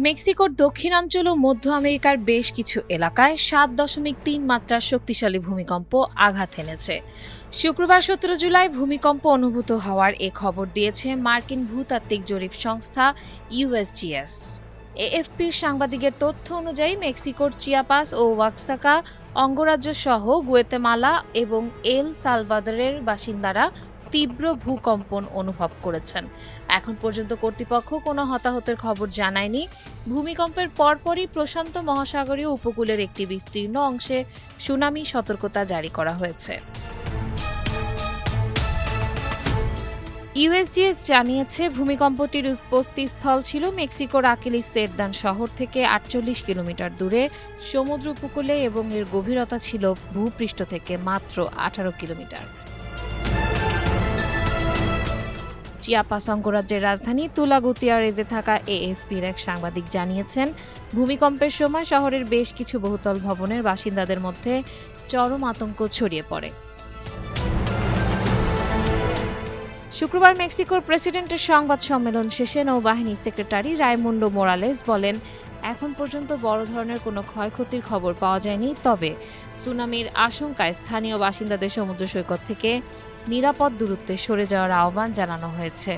মেক্সিকোর দক্ষিণাঞ্চল ও মধ্য আমেরিকার বেশ কিছু এলাকায় 7.3 মাত্রার শক্তিশালী ভূমিকম্প আঘাত এনেছে। শুক্রবার 17 জুলাই ভূমিকম্প অনুভূত হওয়ার এ খবর দিয়েছে মার্কিন ভূতাত্ত্বিক জরিপ সংস্থা ইউএসজিএস। এএফপির সাংবাদিকের তথ্য অনুযায়ী মেক্সিকোর চিয়াপাস ও ওয়াক্সাকা অঙ্গরাজ্য সহ গুয়েতেমালা এবং এল সালভাদরের বাসিন্দারা তীব্র ভূকম্পন অনুভব করেছেন। এখন পর্যন্ত কর্তৃপক্ষ কোনো হতাহতের খবর জানায়নি। ভূমিকম্পের পরপরই প্রশান্ত মহাসাগরীয় উপকূলের একটি বিস্তীর্ণ অংশে সুনামি সতর্কতা জারি করা হয়েছে। ইউএসজিএস জানিয়েছে ভূমিকম্পটির উৎপত্তিস্থল ছিল মেক্সিকোর আকিলিস সেরদান শহর থেকে 48 কিলোমিটার দূরে সমুদ্র উপকূলে এবং এর গভীরতা ছিল ভূপৃষ্ঠ থেকে মাত্র 18 কিলোমিটার। চিয়াপাস অঙ্গরাজ্যের রাজধানী তুলা গুতিয়ারেজে থাকা এএফপির এক সাংবাদিক জানিয়েছেন, ভূমিকম্পের সময় শহরের বেশ কিছু বহুতল ভবনের বাসিন্দাদের মধ্যে চরম আতঙ্ক ছড়িয়ে পড়ে। শুক্রবার মেক্সিকোর প্রেসিডেন্টের সংবাদ সম্মেলন শেষে নৌবাহিনী সেক্রেটারি রাইমুন্ডো মোরালেস বলেন, এখন পর্যন্ত বড় ধরনের কোনো ক্ষয়ক্ষতির খবর পাওয়া যায়নি, তবে সুনামির আশঙ্কায় স্থানীয় বাসিন্দাদের সমুদ্র সৈকত থেকে নিরাপদ দূরত্বে সরে যাওয়ার আহ্বান জানানো হয়েছে।